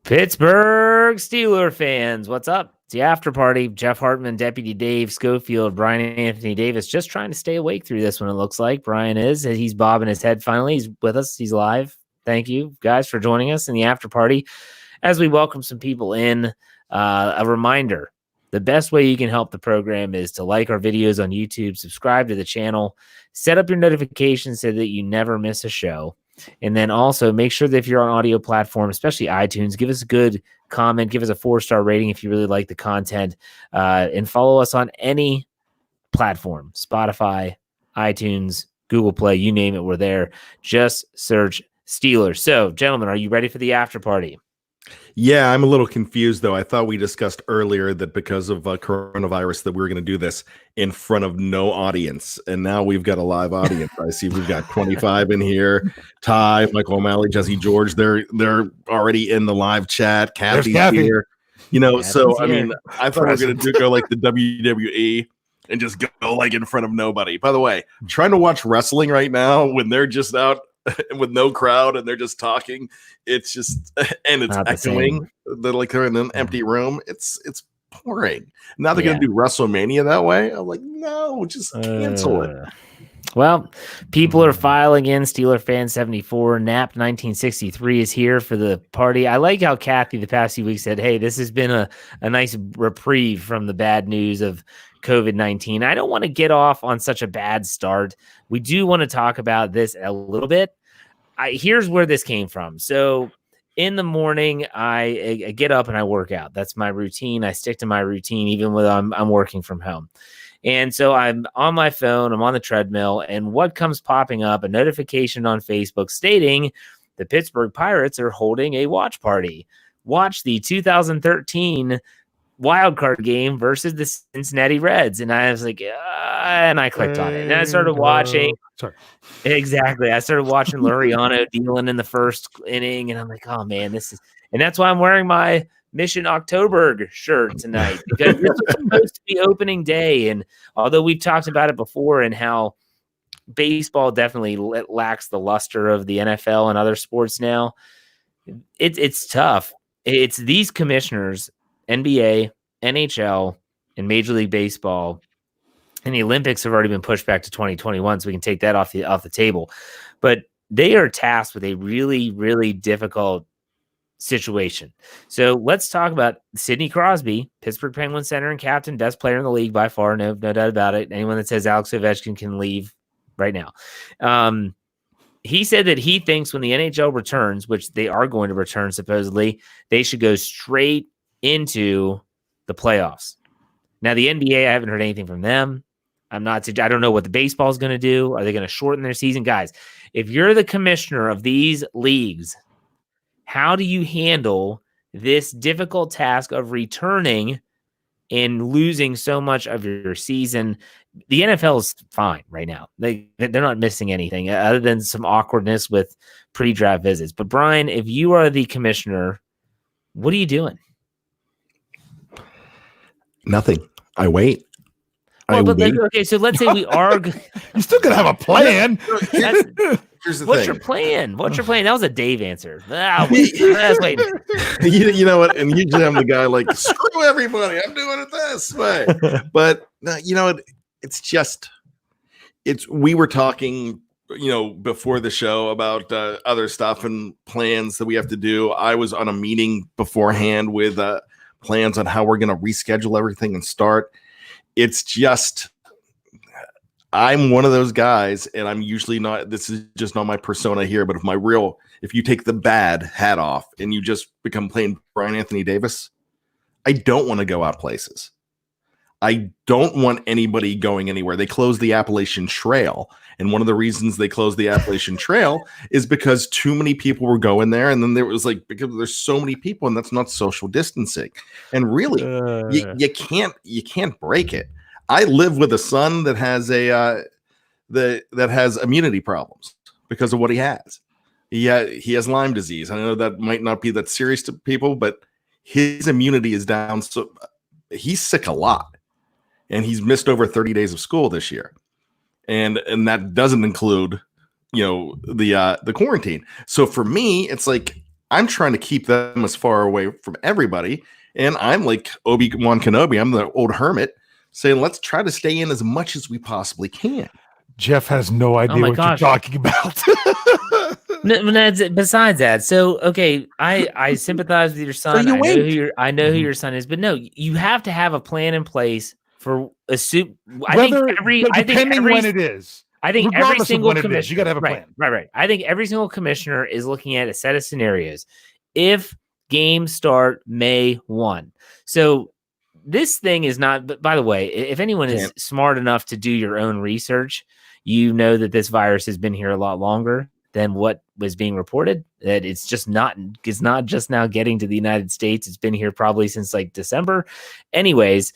Pittsburgh Steelers fans, what's up? It's the after party. Jeff Hartman, Deputy Dave, Schofield, Bryan and Anthony Davis just trying to stay awake through this one, it looks like. Bryan is. He's bobbing his head finally. He's with us. He's live. Thank you, guys, for joining us in the after party. As we welcome some people in, a reminder, the best way you can help the program is to like our videos on YouTube, subscribe to the channel, set up your notifications so that you never miss a show. And then also make sure that if you're on audio platform, especially iTunes, give us a good comment, give us a 4-star rating if you really like the content, and follow us on any platform, Spotify, iTunes, Google Play, you name it, we're there. Just search Steelers. So, gentlemen, are you ready for the after party? Yeah, I'm a little confused, though. I thought we discussed earlier that because of coronavirus that we were going to do this in front of no audience. And now we've got a live audience. I see we've got 25 in here. Ty, Michael O'Malley, Jesse George. They're already in the live chat. Kathy's here. You know, so, I mean, I thought we were going to go like the WWE and just go like in front of nobody. By the way, I'm trying to watch wrestling right now when they're just out with no crowd and they're just talking. It's just, and it's echoing. They're like they're in an empty room. It's boring. Now they're going to do WrestleMania that way. I'm like, no, just cancel it. Well, people are filing in. Steeler fan 74, Nap 1963 is here for the party. I like how Kathy the past few weeks said, hey, this has been a nice reprieve from the bad news of COVID-19. I don't want to get off on such a bad start. We do want to talk about this a little bit. Here's where this came from. So in the morning, I get up and I work out. That's my routine. I stick to my routine even when I'm working from home. And so I'm on my phone, I'm on the treadmill, and what comes popping up? A notification on Facebook stating the Pittsburgh Pirates are holding a watch party. Watch the 2013 wild card game versus the Cincinnati Reds. And I was like, and I clicked on it. And I started watching. Exactly. I started watching Laureano dealing in the first inning. And I'm like, oh, man, and that's why I'm wearing my Mission October shirt tonight, because this was supposed to be opening day. And although we've talked about it before and how baseball definitely lacks the luster of the NFL and other sports now, it's tough. It's these commissioners, NBA, NHL, and Major League Baseball, and the Olympics have already been pushed back to 2021, so we can take that off the table. But they are tasked with a really, really difficult situation. So let's talk about Sidney Crosby, Pittsburgh Penguins center and captain, best player in the league by far, no doubt about it. Anyone that says Alex Ovechkin can leave right now. He said that he thinks when the NHL returns, which they are going to return supposedly, they should go straight into the playoffs. Now, the NBA, I haven't heard anything from them. I don't know what the baseball is going to do. Are they going to shorten their season? Guys, if you're the commissioner of these leagues, how do you handle this difficult task of returning and losing so much of your season? The NFL is fine right now. They're not missing anything other than some awkwardness with pre-draft visits. But Bryan, if you are the commissioner, what are you doing? Nothing. I wait. Well, okay, so let's say we are. You're still gonna have a plan. Here's the What's thing. your plan? What's your plan? That was a Dave answer. Wait. You know what? And usually I'm the guy like, screw everybody. I'm doing it this way. But you know what? We were talking, before the show about other stuff and plans that we have to do. I was on a meeting beforehand with plans on how we're going to reschedule everything and start. It's just, I'm one of those guys, and I'm usually not, this is just not my persona here, but if you take the bad hat off and you just become plain Bryan Anthony Davis, I don't want to go out places. I don't want anybody going anywhere. They closed the Appalachian Trail. And one of the reasons they closed the Appalachian Trail is because too many people were going there. And then there was because there's so many people, and that's not social distancing. And really, you can't break it. I live with a son that has that has immunity problems because of what he has. He has Lyme disease. I know that might not be that serious to people, but his immunity is down. So he's sick a lot, and he's missed over 30 days of school this year. And that doesn't include, the quarantine. So for me, it's like, I'm trying to keep them as far away from everybody. And I'm like Obi-Wan Kenobi. I'm the old hermit saying, let's try to stay in as much as we possibly can. Jeff has no idea what you're talking about. Besides that, so okay, I sympathize with your son. So I know who your son is, but no, you have to have a plan in place for a suit. Depending when it is. I think every single commissioner, you got to have a plan. Right. I think every single commissioner is looking at a set of scenarios. If games start May 1, so this thing is not. But by the way, if anyone is smart enough to do your own research, you know that this virus has been here a lot longer than what was being reported. That it's not just now getting to the United States. It's been here probably since like December. Anyways,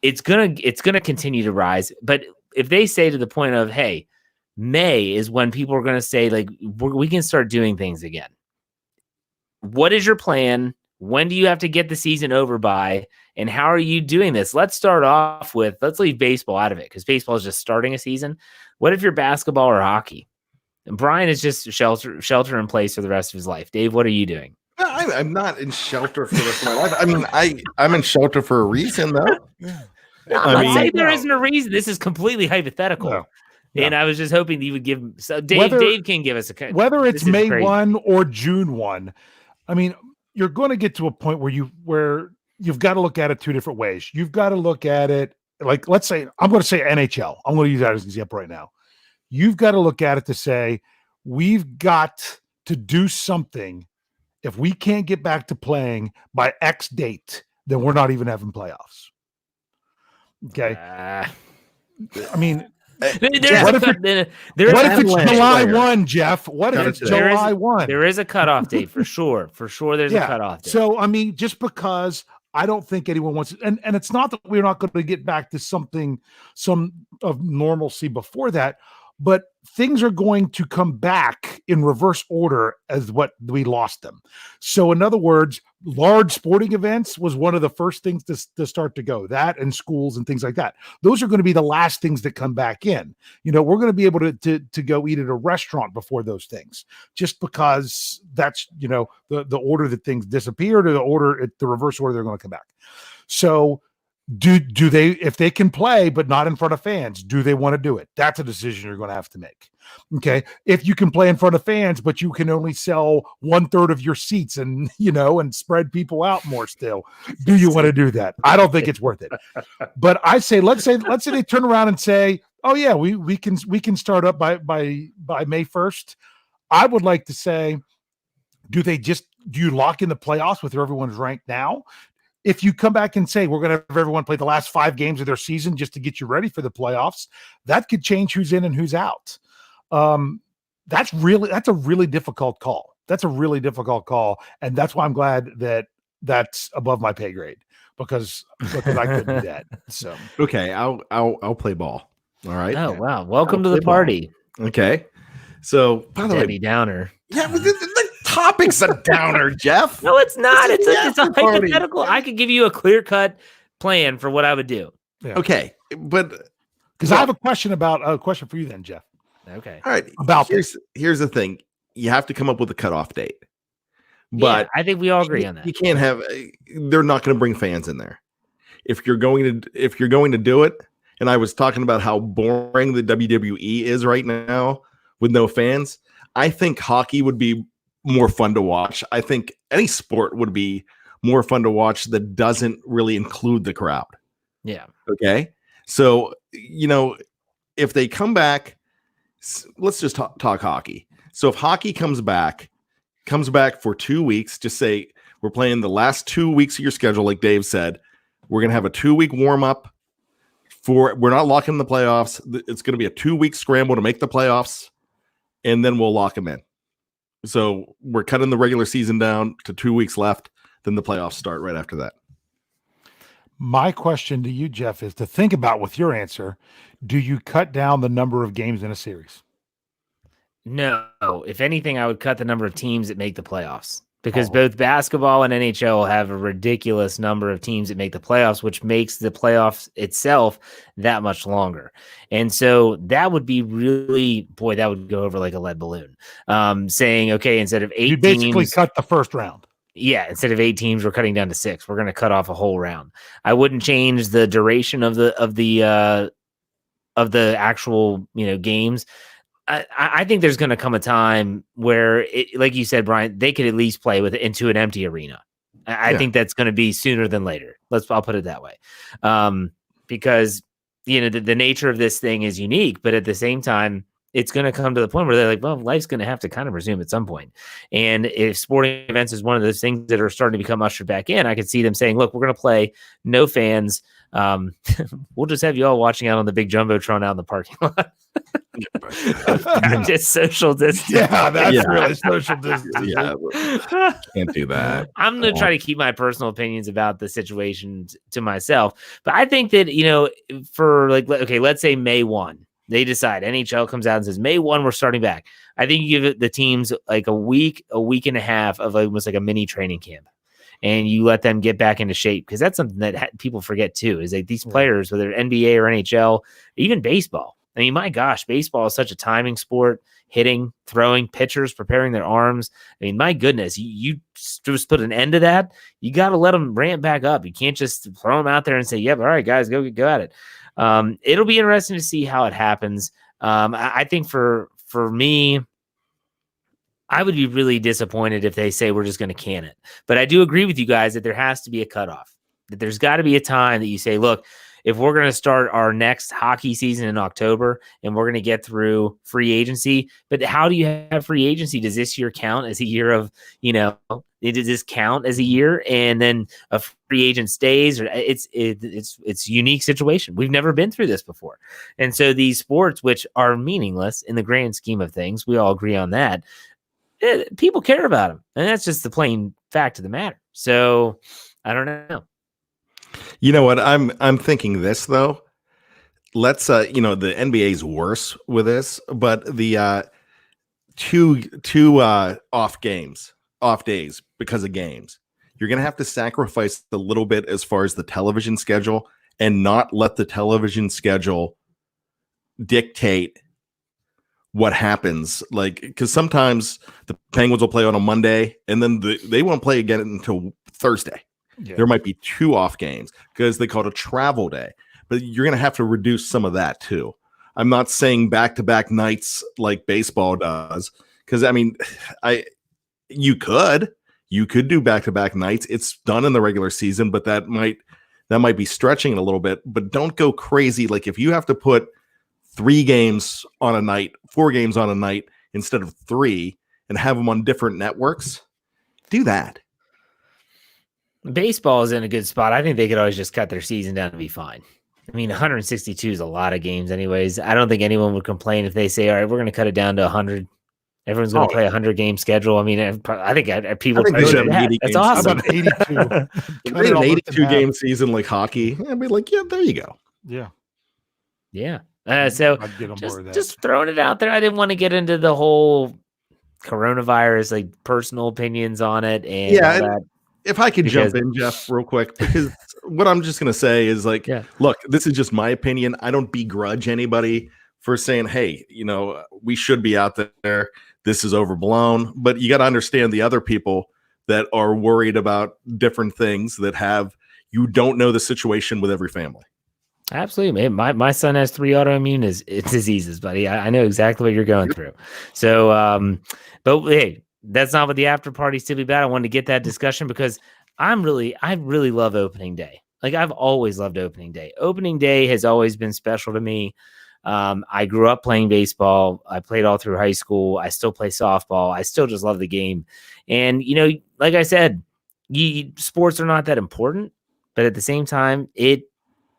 it's gonna continue to rise. But if they say to the point of, hey, May is when people are gonna say like we can start doing things again. What is your plan? When do you have to get the season over by? And how are you doing this? Let's start off with, let's leave baseball out of it because baseball is just starting a season. What if you're basketball or hockey? And Bryan is just shelter in place for the rest of his life. Dave, what are you doing? I'm not in shelter for the rest of my life. I mean, I'm in shelter for a reason, though. I'm saying there isn't a reason. This is completely hypothetical. No. And I was just hoping that you would give. So Dave can give us a. Whether it's May 1 or June 1, I mean, you're going to get to a point where you've got to look at it two different ways. You've got to look at it like, let's say, I'm going to say NHL. I'm going to use that as an example right now. You've got to look at it to say, we've got to do something. If we can't get back to playing by X date, then we're not even having playoffs. Okay. I mean, what if it's July 1, Jeff? What if it's July 1? There is a cutoff date for sure. For sure, there's a cutoff date. So, I mean, just because I don't think anyone wants it, and it's not that we're not going to get back to some of normalcy before that, but things are going to come back in reverse order as what we lost them. So, in other words, large sporting events was one of the first things to start to go. That and schools and things like that. Those are going to be the last things that come back in. You know, we're going to be able to go eat at a restaurant before those things, just because that's, you know, the order that things disappeared, or the reverse order they're going to come back. So, do they, if they can play but not in front of fans, do they want to do it? That's a decision you're going to have to make. Okay. If you can play in front of fans, but you can only sell 1/3 of your seats and, you know, and spread people out more still, do you want to do that? I don't think it's worth it. But I say, let's say they turn around and say, oh yeah, we can start up by May 1st. I would like to say, do you lock in the playoffs with where everyone's ranked now? If you come back and say, we're going to have everyone play the last 5 games of their season just to get you ready for the playoffs, that could change who's in and who's out. That's a really difficult call. That's a really difficult call. And that's why I'm glad that that's above my pay grade, because I couldn't do that. So, okay. I'll play ball. All right. Oh, wow. Welcome to the party. Ball. Okay. So, by the Debbie Downer. Yeah, the topic's a downer, Jeff. No, it's not. It's a hypothetical. I could give you a clear-cut plan for what I would do. Yeah. Okay, but because I have a question for you then, Jeff. Okay. All right. Here's the thing. You have to come up with a cutoff date. But I think we all agree on that. You can't have. They're not going to bring fans in there. If you're going to do it, and I was talking about how boring the WWE is right now with no fans. I think hockey would be more fun to watch. I think any sport would be more fun to watch that doesn't really include the crowd. Yeah. Okay. So, you know, if they come back, let's just talk hockey. So if hockey comes back for 2 weeks, just say we're playing the last 2 weeks of your schedule. Like Dave said, we're going to have a 2-week warm up we're not locking in the playoffs. It's going to be a 2-week scramble to make the playoffs. And then we'll lock them in. So we're cutting the regular season down to 2 weeks left. Then the playoffs start right after that. My question to you, Jeff, is to think about with your answer. Do you cut down the number of games in a series? No. If anything, I would cut the number of teams that make the playoffs. because both basketball and NHL have a ridiculous number of teams that make the playoffs, which makes the playoffs itself that much longer. And so that would be really, boy, that would go over like a lead balloon. Saying, okay, instead of 8 you basically teams, cut the first round. Yeah, instead of 8 teams, we're cutting down to 6. We're going to cut off a whole round. I wouldn't change the duration of the actual games. I think there's going to come a time where, like you said, Brian, they could at least play into an empty arena. I think that's going to be sooner than later. I'll put it that way, because the nature of this thing is unique, but at the same time, it's going to come to the point where they're like, well, life's going to have to kind of resume at some point. And if sporting events is one of those things that are starting to become ushered back in, I could see them saying, look, we're going to play no fans. We'll just have you all watching out on the big jumbotron out in the parking lot. Just social distance. Yeah, that's really social distance. Yeah, can't do that. I'm going to try to keep my personal opinions about the situation to myself. But I think that, for let's say May 1. They decide, NHL comes out and says, May 1, we're starting back. I think you give the teams like a week and a half of almost like a mini training camp. And you let them get back into shape, because that's something that people forget too, is like these players, whether NBA or NHL, even baseball. I mean, my gosh, baseball is such a timing sport, hitting, throwing, pitchers, preparing their arms. I mean, my goodness, you just put an end to that. You got to let them ramp back up. You can't just throw them out there and say, yep, all right, guys, go at it. It'll be interesting to see how it happens. I think for me, I would be really disappointed if they say we're just going to can it. But I do agree with you guys that there has to be a cutoff, that there's got to be a time that you say, look, if we're going to start our next hockey season in October and we're going to get through free agency, but how do you have free agency? Does this year count as a year of, does this count as a year and then a free agent stays? Or it's a unique situation. We've never been through this before. And so these sports, which are meaningless in the grand scheme of things, we all agree on that. People care about them. And that's just the plain fact of the matter. So I don't know. You know what? I'm thinking this though. Let's the NBA is worse with this, but the two off days because of games. You're going to have to sacrifice a little bit as far as the television schedule and not let the television schedule dictate what happens. Like, because sometimes the Penguins will play on a Monday and then they won't play again until Thursday. Yeah. There might be 2 off games because they call it a travel day, but you're going to have to reduce some of that too. I'm not saying back-to-back nights like baseball does, because I mean, you could do back-to-back nights. It's done in the regular season, but that might be stretching it a little bit. But don't go crazy. Like if you have to put 3 games on a night, 4 games on a night instead of 3, and have them on different networks, do that. Baseball is in a good spot. I think they could always just cut their season down to be fine. I mean, 162 is a lot of games anyways. I don't think anyone would complain if they say, all right, we're going to cut it down to 100. Everyone's going to play a 100-game schedule. I mean, I think people should have 80 that's games. awesome. About 82. An 82-game season like hockey. I'd be like, yeah, there you go. Yeah. Yeah. So I'd get on board with that. Just throwing it out there. I didn't want to get into the whole coronavirus, like personal opinions on it. And all that. If I could jump in, Jeff, real quick, because what I'm just going to say is look, this is just my opinion. I don't begrudge anybody for saying, hey, we should be out there. This is overblown. But you got to understand the other people that are worried about different things that you don't know the situation with every family. Absolutely. My son has 3 autoimmune diseases, buddy. I know exactly what you're going through. So, but hey, that's not what the after party's to be about. I wanted to get that discussion because I really love opening day. Like I've always loved opening day. Opening day has always been special to me. I grew up playing baseball. I played all through high school. I still play softball. I still just love the game. And, like I said, sports are not that important, but at the same time, it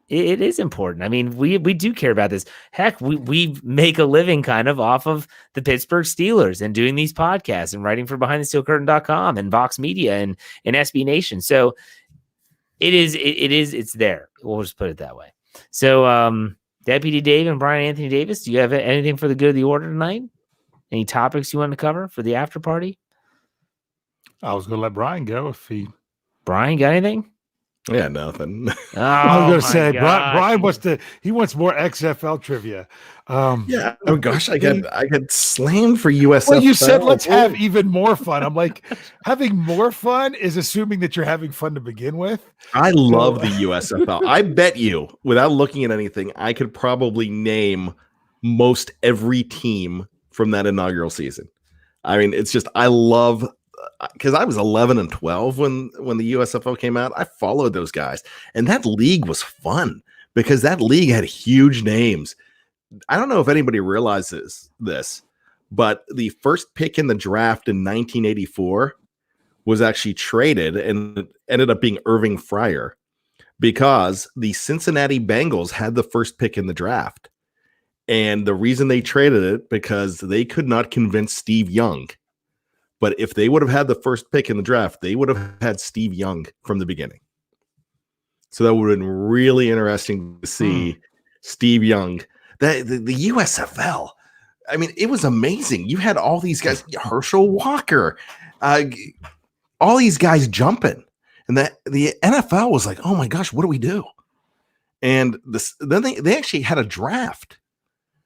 is important. I mean, we do care about this. Heck, we make a living kind of off of the Pittsburgh Steelers and doing these podcasts and writing for BehindTheSteelCurtain.com and Vox Media and SB Nation. So it's there. We'll just put it that way. So Deputy Dave and Brian Anthony Davis, do you have anything for the good of the order tonight? Any topics you want to cover for the after party? I was going to let Bryan go if he. Bryan, got anything? Yeah, nothing. Oh, I was going to my say gosh. Bryan wants more XFL trivia. Yeah. Oh gosh, I got slammed for USFL. Well, you said let's have even more fun. I'm like, having more fun is assuming that you're having fun to begin with. I love the USFL. I bet you, without looking at anything, I could probably name most every team from that inaugural season. I mean, it's just I love, because I was 11 and 12 when the USFL came out. I followed those guys, and that league was fun because that league had huge names. I don't know if anybody realizes this, but the first pick in the draft in 1984 was actually traded and ended up being Irving Fryer because the Cincinnati Bengals had the first pick in the draft. And the reason they traded it because they could not convince Steve Young. But if they would have had the first pick in the draft, they would have had Steve Young from the beginning. So that would have been really interesting to see Steve Young. The USFL, I mean, it was amazing. You had all these guys, Herschel Walker, all these guys jumping. And the NFL was like, oh my gosh, what do we do? And then they actually had a draft.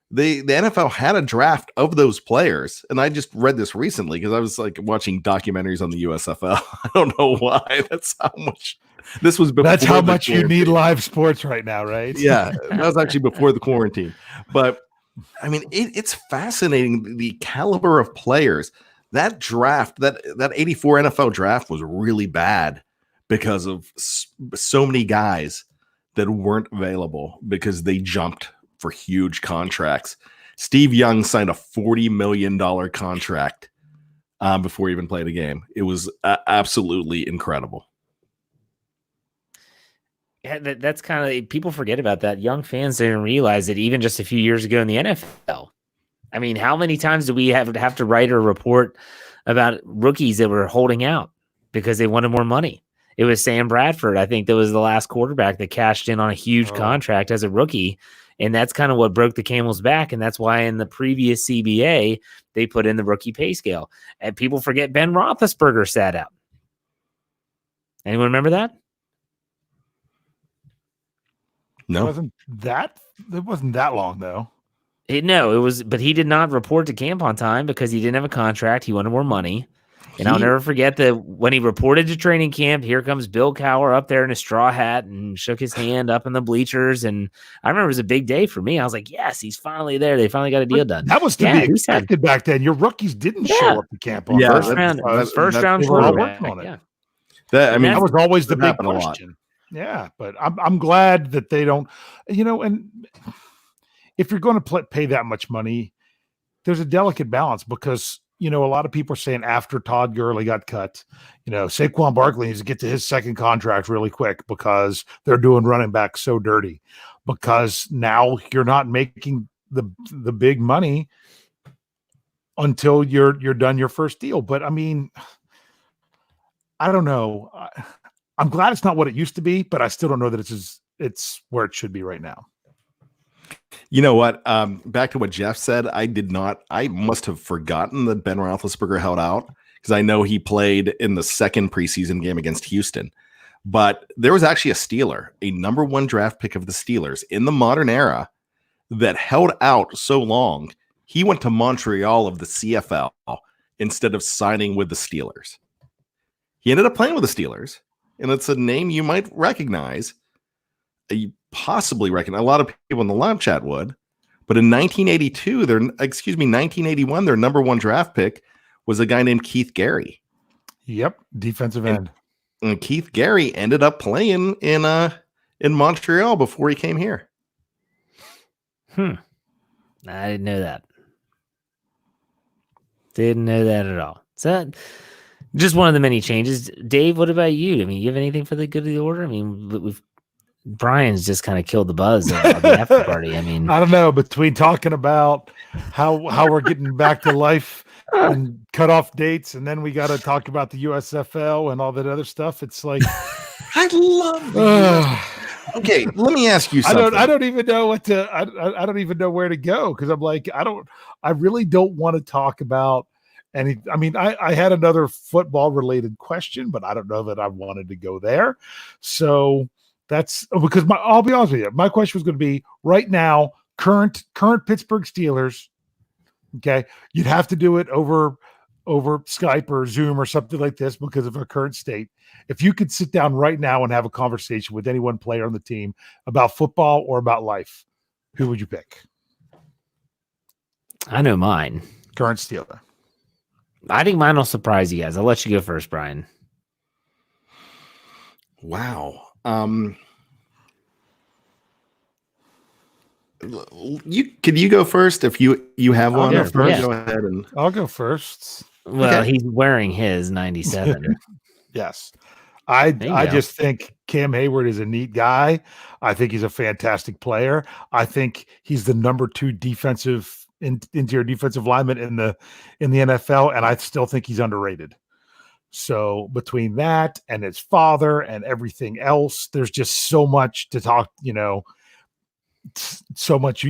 The NFL had a draft of those players. And I just read this recently because I was like watching documentaries on the USFL. I don't know why. That's how much this was before. That's how much you need live sports right now, right? Yeah, that was actually before the quarantine. But I mean, it's fascinating the caliber of players. That draft, that 84 NFL draft was really bad because of so many guys that weren't available because they jumped for huge contracts. Steve Young signed a $40 million contract before he even played a game. It was absolutely incredible. Yeah, that's kind of, people forget about that. Young fans didn't realize that even just a few years ago in the NFL. I mean, how many times do we have to write a report about rookies that were holding out because they wanted more money? It was Sam Bradford. I think that was the last quarterback that cashed in on a huge contract as a rookie. And that's kind of what broke the camel's back. And that's why in the previous CBA, they put in the rookie pay scale. And people forget Ben Roethlisberger sat out. Anyone remember that? No. It wasn't that long though. No, it was, but he did not report to camp on time because he didn't have a contract. He wanted more money. And I'll never forget that when he reported to training camp, here comes Bill Cowher up there in a straw hat and shook his hand up in the bleachers. And I remember it was a big day for me. I was like, yes, he's finally there. They finally got a deal done. That was to be expected back then. Your rookies didn't show up to camp on first round working on it. Yeah. That was always the big question. Yeah, but I'm glad that they don't, and if you're going to pay that much money, there's a delicate balance because, a lot of people are saying after Todd Gurley got cut, Saquon Barkley needs to get to his second contract really quick because they're doing running back so dirty because now you're not making the big money until you're done your first deal. But I mean, I don't know. I'm glad it's not what it used to be, but I still don't know that it's where it should be right now. You know what? Back to what Jeff said, I must have forgotten that Ben Roethlisberger held out because I know he played in the second preseason game against Houston. But there was actually a Steeler, a number 1 draft pick of the Steelers in the modern era that held out so long. He went to Montreal of the CFL instead of signing with the Steelers. He ended up playing with the Steelers, and it's a name you might recognize. You possibly recognize. A lot of people in the live chat would. But in 1981, their number 1 draft pick was a guy named Keith Gary. Yep, defensive end. And Keith Gary ended up playing in Montreal before he came here. I didn't know that. Didn't know that at all. So just one of the many changes. Dave, what about you? I mean, you have anything for the good of the order? I mean, Bryan's just kind of killed the buzz of the after party. I mean, I don't know, between talking about how we're getting back to life and cutoff dates, and then we got to talk about the USFL and all that other stuff. It's like I love. Okay, let me ask you something. I don't even know what to. I don't even know where to go because I'm like I really don't want to talk about And I had another football related question, but I don't know that I wanted to go there. So that's because I'll be honest with you. My question was going to be right now, current Pittsburgh Steelers. Okay. You'd have to do it over Skype or Zoom or something like this because of our current state. If you could sit down right now and have a conversation with any one player on the team about football or about life, who would you pick? I know mine. Current Steeler. I think mine will surprise you guys. I'll let you go first, Bryan. Wow. Can you go first if you have one? Go first. Go ahead and I'll go first. Well, Okay. he's wearing his 97. Yes. I go. just think Cam Hayward is a neat guy. I think he's a fantastic player. I think he's the number 2 interior defensive lineman in the NFL, and I still think he's underrated. So between that and his father and everything else, there's just so much to talk, so much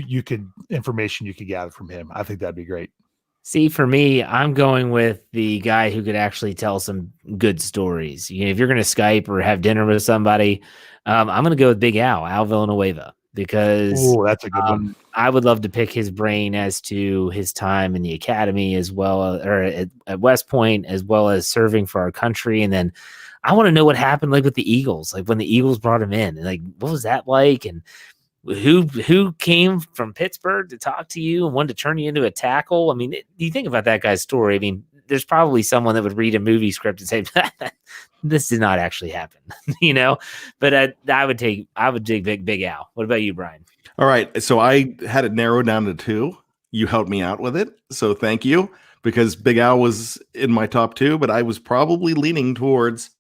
information you could gather from him. I think that'd be great. See, for me, I'm going with the guy who could actually tell some good stories. If you're going to Skype or have dinner with somebody, I'm going to go with Big Al Villanueva, because that's a good one. I would love to pick his brain as to his time in the academy as well, or at West Point, as well as serving for our country. And then I want to know what happened like with the Eagles, like when the Eagles brought him in, and like, what was that like? And who came from Pittsburgh to talk to you and wanted to turn you into a tackle? I mean, you think about that guy's story. I mean, there's probably someone that would read a movie script and say, this did not actually happen, but I would take Big Al. What about you, Bryan? All right. So I had it narrowed down to 2. You helped me out with it. So thank you, because Big Al was in my top 2, but I was probably leaning towards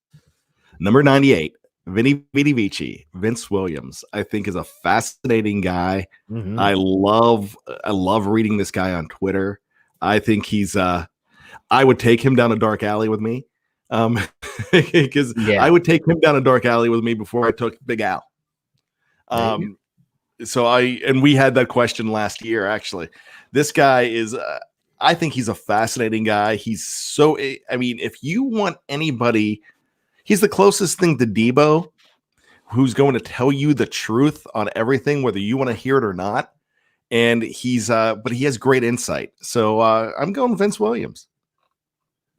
number 98. Vinny Vici, Vince Williams, I think is a fascinating guy. Mm-hmm. I love reading this guy on Twitter. I think he's I would take him down a dark alley with me. Because I would take him down a dark alley with me before I took Big Al. So we had that question last year, actually. This guy is I think he's a fascinating guy. He's so, if you want anybody, he's the closest thing to Debo, who's going to tell you the truth on everything, whether you want to hear it or not. And he's, but he has great insight. So I'm going Vince Williams.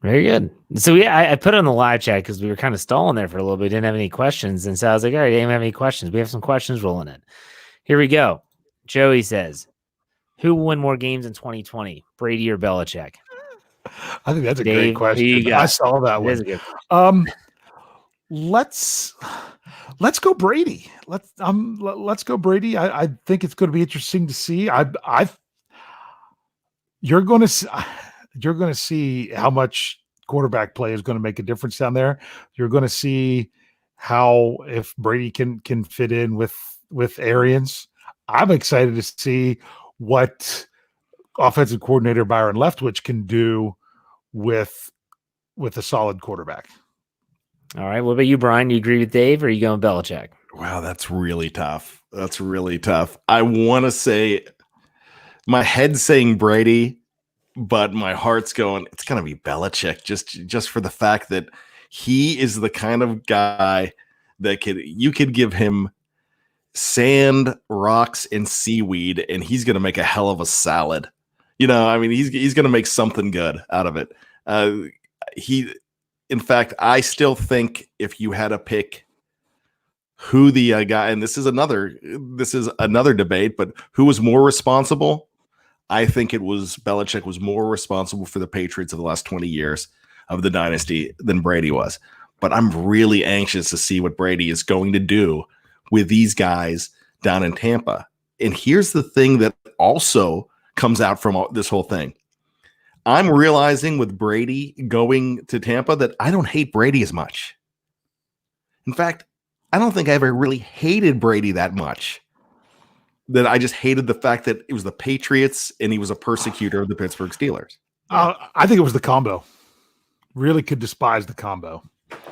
Very good. So I put it on the live chat because we were kind of stalling there for a little bit. Didn't have any questions. And so I was like, all right, I didn't have any questions. We have some questions rolling in. Here we go. Joey says, who will win more games in 2020, Brady or Belichick? I think that's a great question. I saw that one. Let's go Brady. Let's go Brady. I think it's going to be interesting to see. You're going to see how much quarterback play is going to make a difference down there. You're going to see how, if Brady can fit in with Arians. I'm excited to see what offensive coordinator Byron Leftwich can do with a solid quarterback. All right. What about you, Bryan? You agree with Dave, or are you going Belichick? Wow, that's really tough. I want to say my head's saying Brady, but my heart's going, it's going to be Belichick, just for the fact that he is the kind of guy that you could give him sand, rocks, and seaweed, and he's going to make a hell of a salad. He's going to make something good out of it. In fact, I still think if you had to pick who the guy, and this is another debate, but who was more responsible, I think it was Belichick was more responsible for the Patriots of the last 20 years of the dynasty than Brady was. But I'm really anxious to see what Brady is going to do with these guys down in Tampa. And here's the thing that also comes out from this whole thing. I'm realizing with Brady going to Tampa that I don't hate Brady as much. In fact, I don't think I ever really hated Brady that much. That I just hated the fact that it was the Patriots and he was a persecutor of the Pittsburgh Steelers. I think it was the combo. Really could despise the combo.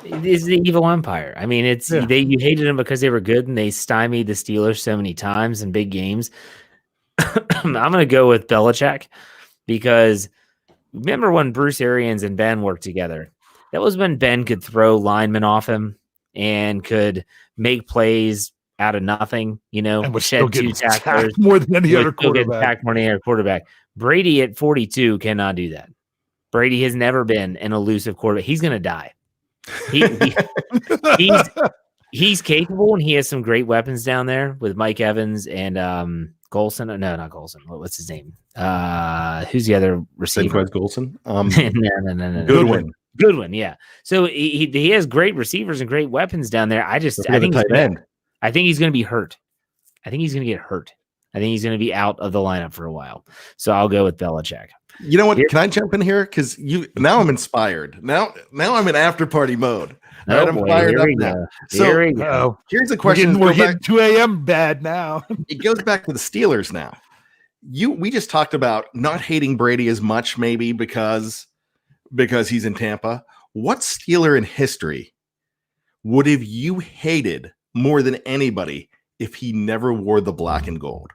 It is the evil empire. I mean, you hated them because they were good and they stymied the Steelers so many times in big games. I'm going to go with Belichick because remember when Bruce Arians and Ben worked together? That was when Ben could throw linemen off him and could make plays out of nothing, and was still shed 2 getting tacklers sacked more than any other quarterback. More than any other quarterback. Brady at 42 cannot do that. Brady has never been an elusive quarterback. He's going to die. He's capable, and he has some great weapons down there with Mike Evans and Golson. No, not Golson. What's his name? Who's the other receiver? Golson. No. Goodwin. Yeah. So he has great receivers and great weapons down there. I think he's going to be hurt. I think he's going to get hurt. I think he's going to be out of the lineup for a while. So I'll go with Belichick. You know what? Can I jump in here? Because now I'm inspired. Now I'm in after party mode. Right, I'm fired up now. So here's the question. We're getting 2 a.m. bad now. It goes back to the Steelers now. We just talked about not hating Brady as much, maybe because he's in Tampa. What Steeler in history would have you hated more than anybody if he never wore the black and gold?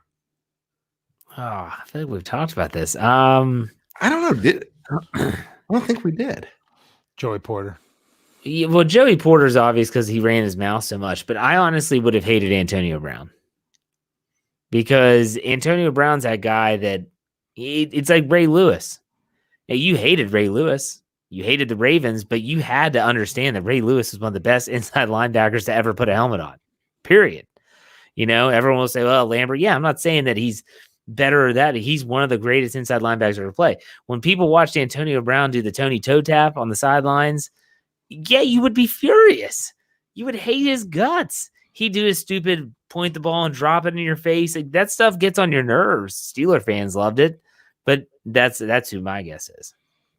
Oh, I feel like we've talked about this. I don't know. I don't think we did. Joey Porter. Yeah, well, Joey Porter's obvious because he ran his mouth so much, but I honestly would have hated Antonio Brown because Antonio Brown's that guy that it's like Ray Lewis. Now, you hated Ray Lewis. You hated the Ravens, but you had to understand that Ray Lewis is one of the best inside linebackers to ever put a helmet on, period. Everyone will say, well, Lambert. Yeah, I'm not saying that he's better or that. He's one of the greatest inside linebackers ever play. When people watched Antonio Brown do the Tony toe tap on the sidelines, yeah, you would be furious. You would hate his guts. He'd do his stupid point the ball and drop it in your face. Like, that stuff gets on your nerves. Steeler fans loved it, but that's who my guess is.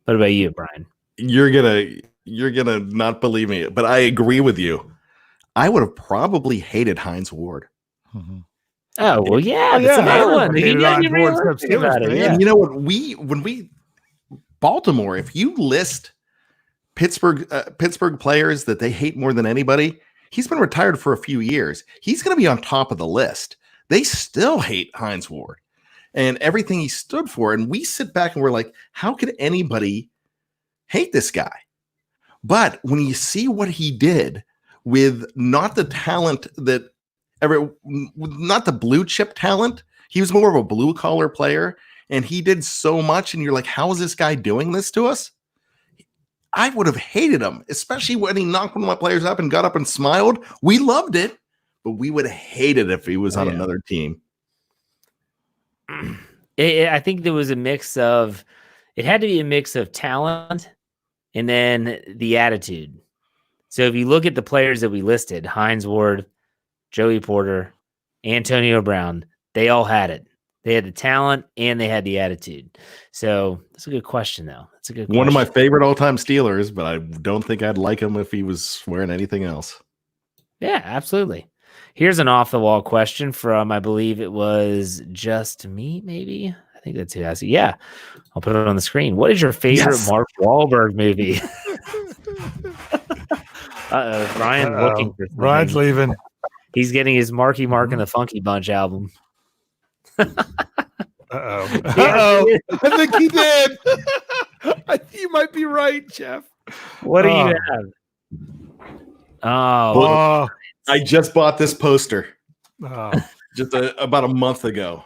What about you, Brian? You're gonna not believe me, but I agree with you. I would have probably hated Hines Ward. Mm-hmm. Oh well, yeah, that's another one. And you know what? When we Baltimore, if you list Pittsburgh players that they hate more than anybody, he's been retired for a few years. He's going to be on top of the list. They still hate Hines Ward and everything he stood for. And we sit back and we're like, how could anybody hate this guy? But when you see what he did with not the talent not the blue chip talent, he was more of a blue collar player, and he did so much. And you're like, how is this guy doing this to us? I would have hated him, especially when he knocked one of my players up and got up and smiled. We loved it, but we would have hated it if he was on another team. I think there was it had to be a mix of talent and then the attitude. So if you look at the players that we listed, Hines Ward, Joey Porter, Antonio Brown, they all had it. They had the talent and they had the attitude. So that's a good question, though. That's a good question. One of my favorite all-time Steelers, but I don't think I'd like him if he was wearing anything else. Yeah, absolutely. Here's an off-the-wall question from, I believe it was Just Me, maybe? I think that's who asked it. Yeah, I'll put it on the screen. What is your favorite Mark Wahlberg movie? Brian looking for something. Brian's leaving. He's getting his Marky Mark and the Funky Bunch album. I think he did. I think you might be right, Jeff. What do you have? I just bought this poster just about a month ago.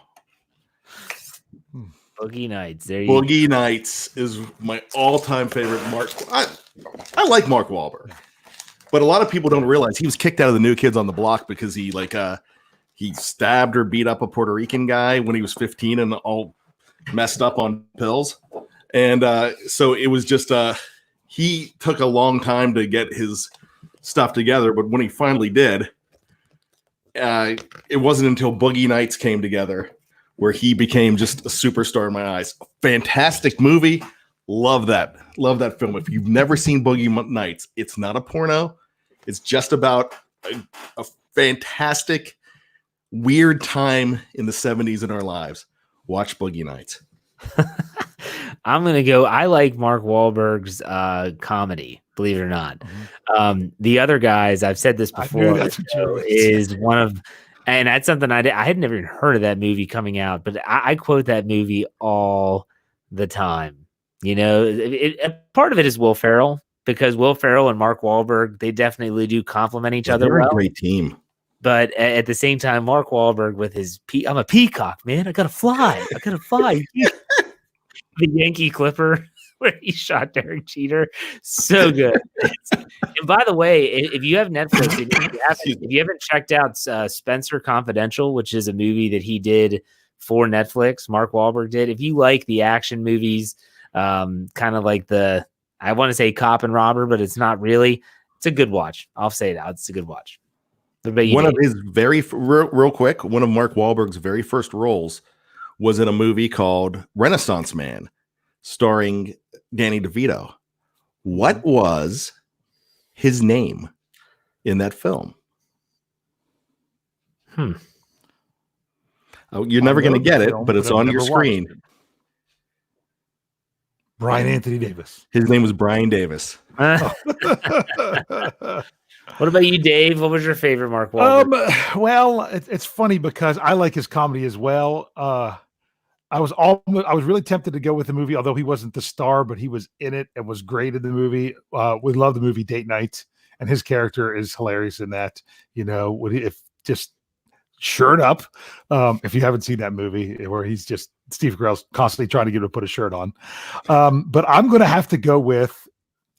Boogie Nights. Boogie Nights is my all-time favorite Mark. I like Mark Wahlberg, but a lot of people don't realize he was kicked out of the New Kids on the Block because he stabbed or beat up a Puerto Rican guy when he was 15 and all messed up on pills. And so it was just he took a long time to get his stuff together, but when he finally did, it wasn't until Boogie Nights came together where he became just a superstar in my eyes. Fantastic movie. Love that film. If you've never seen Boogie Nights, it's not a porno. It's just about a fantastic, weird time in the 70s in our lives. Watch Boogie Nights. I'm going to go. I like Mark Wahlberg's comedy, believe it or not. Mm-hmm. The other guys, I've said this before, is one of, and that's something I had never even heard of that movie coming out, but I quote that movie all the time. You know, part of it is Will Ferrell, because Will Ferrell and Mark Wahlberg, they definitely do complement each other They're well. a great team. But at the same time, Mark Wahlberg with his I'm a peacock, man. I gotta fly. The Yankee Clipper where he shot Derek Jeter. So good. And by the way, if you have Netflix, if you haven't checked out Spencer Confidential, which is a movie that he did for Netflix, Mark Wahlberg did. If you like the action movies, kind of like I want to say cop and robber, but it's not really. It's a good watch. I'll say that. It's a good watch. One of his real quick, one of Mark Wahlberg's very first roles was in a movie called Renaissance Man, starring Danny DeVito. What was his name in that film? Oh, you're never going to get it, but it's on your screen. Bryan Anthony Davis. His name was Brian Davis. What about you, Dave? What was your favorite Mark Wahlberg? Well, it's funny because I like his comedy as well. I was really tempted to go with the movie, although he wasn't the star, but he was in it and was great in the movie. We love the movie Date Night, and his character is hilarious in that. You know, if just shirt up. If you haven't seen that movie, where he's just Steve Carell's constantly trying to get him to put a shirt on. But I'm going to have to go with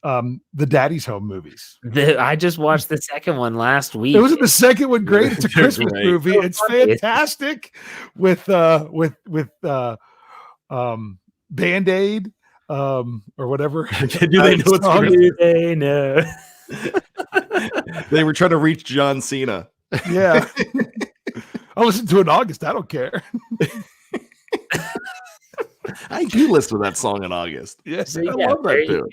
the Daddy's Home movies. I just watched the second one last week. It wasn't the second one great? It's a Christmas movie. It's fantastic with Band-Aid or whatever. Do they know what's do they know? They were trying to reach John Cena. Yeah. I'll listen to it in August. I don't care. I do listen to that song in August. Yes, I love that too.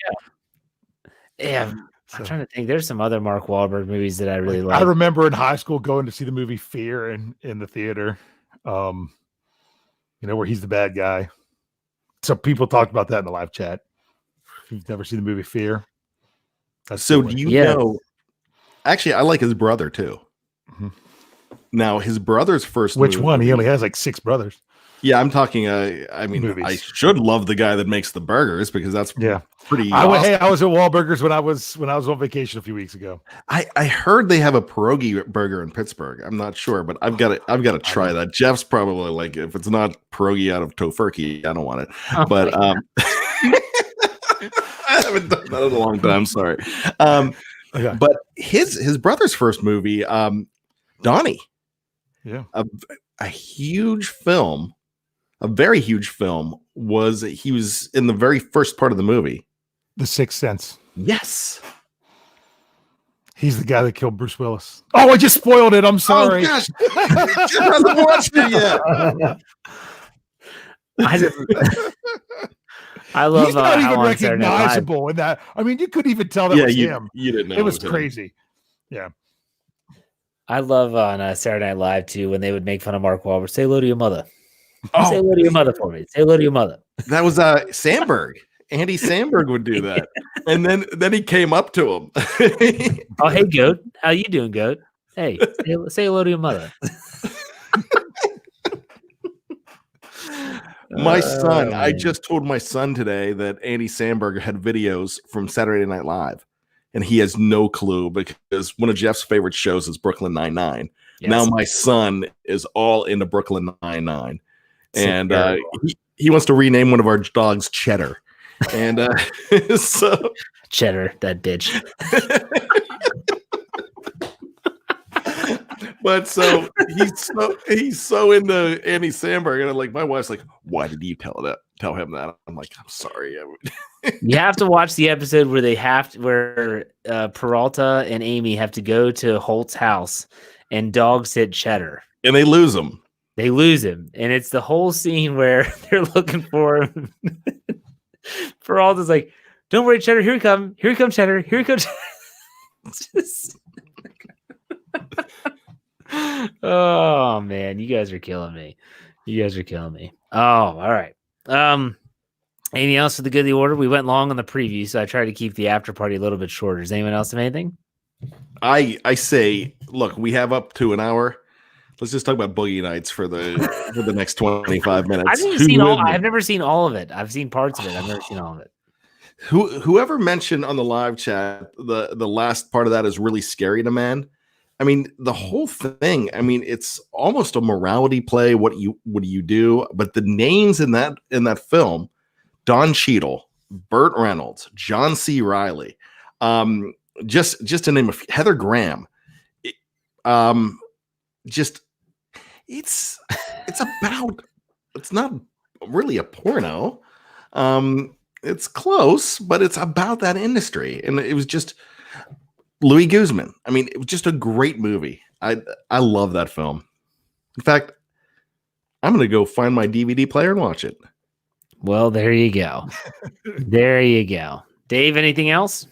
Yeah, I'm trying to think. There's some other Mark Wahlberg movies that I really like. I remember in high school going to see the movie Fear in the theater. You know, where he's the bad guy. So people talked about that in the live chat. If you've never seen the movie Fear. So do you know? Actually, I like his brother too. Mm-hmm. Now, his brother's first. Which one? He only has like 6 brothers. Yeah, I'm talking. I mean, movies. I should love the guy that makes the burgers because that's pretty. Awesome. I was at Wahlburgers when I was on vacation a few weeks ago. I heard they have a pierogi burger in Pittsburgh. I'm not sure, but I've got to try that. Jeff's probably like, if it's not pierogi out of tofurkey, I don't want it. Oh, but I haven't done that in a long time. Sorry. Okay. But his brother's first movie, Donnie. Yeah, a huge film. A very huge film he was in the very first part of the movie. The Sixth Sense. Yes. He's the guy that killed Bruce Willis. Oh, I just spoiled it. I'm sorry. Oh, gosh. Jeff hasn't watched it yet. I love he's not even recognizable in that. I mean, you couldn't even tell that was him. You didn't know. It was crazy. Yeah. I love on Saturday Night Live too when they would make fun of Mark Wahlberg. Say hello to your mother. Say hello to your mother for me. Say hello to your mother. That was Sandberg. Andy Sandberg would do that, and then he came up to him. Oh, hey, Goat. How you doing, Goat? Hey, say hello to your mother. My son. I just told my son today that Andy Sandberg had videos from Saturday Night Live. And he has no clue because one of Jeff's favorite shows is Brooklyn Nine-Nine. Yes. Now my son is all into Brooklyn Nine-Nine. And he wants to rename one of our dogs Cheddar. And so Cheddar, that bitch. But so he's so into Andy Samberg, and like my wife's like, "Why did you tell him that?" I'm like, "I'm sorry." You have to watch the episode where Peralta and Amy have to go to Holt's house and dog sit Cheddar, and they lose him. And it's the whole scene where they're looking for him. Peralta's like, "Don't worry, Cheddar. Here he comes, Cheddar. Here he comes." Oh man, you guys are killing me. Oh, all right. Anything else for the good of the order? We went long on the preview, so I tried to keep the after party a little bit shorter. Does anyone else have anything? I say, look, we have up to an hour. Let's just talk about Boogie Nights for the next 25 minutes. I've never seen all of it. I've seen parts of it. I've never seen all of it. Whoever mentioned on the live chat the last part of that is really scary to man. I mean, the whole thing. I mean, it's almost a morality play. What do you do? But the names in that film: Don Cheadle, Burt Reynolds, John C. Reilly, just to name a few, Heather Graham. It's not really a porno. It's close, but it's about that industry. And it was just Louis Guzman. I mean, it was just a great movie. I love that film. In fact, I'm going to go find my DVD player and watch it. Well, there you go. There you go. Dave, anything else?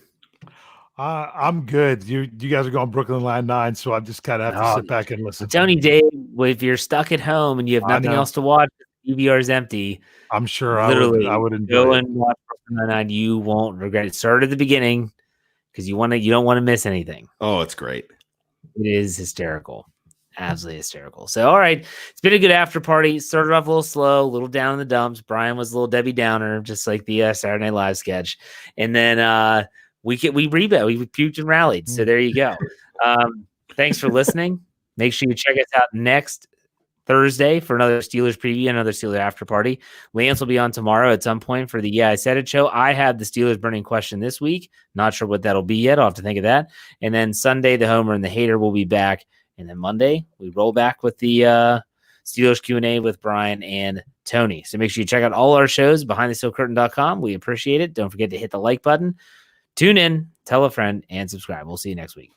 I'm good. You guys are going Brooklyn Nine-Nine, so I just kind of have to sit back and listen. Tony, Dave, if you're stuck at home and you have nothing else to watch, the DVR is empty. I'm sure I would enjoy go it. and watch Brooklyn Nine-Nine. You won't regret it. Start at the beginning because you don't want to miss anything. Oh, it's great. It is hysterical. Absolutely hysterical. So, all right. It's been a good after party. Started off a little slow, a little down in the dumps. Bryan was a little Debbie Downer, just like the Saturday Night Live sketch. And then we rebounded. We puked and rallied. So there you go. Thanks for listening. Make sure you check us out next Thursday for another Steelers preview, another Steelers after party. Lance will be on tomorrow at some point for the Yeah, I Said It show. I have the Steelers burning question this week. Not sure what that'll be yet. I'll have to think of that. And then Sunday, the Homer and the Hater will be back. And then Monday, we roll back with the Steelers Q&A with Bryan and Tony. So make sure you check out all our shows, behindthesteelcurtain.com. We appreciate it. Don't forget to hit the like button. Tune in, tell a friend, and subscribe. We'll see you next week.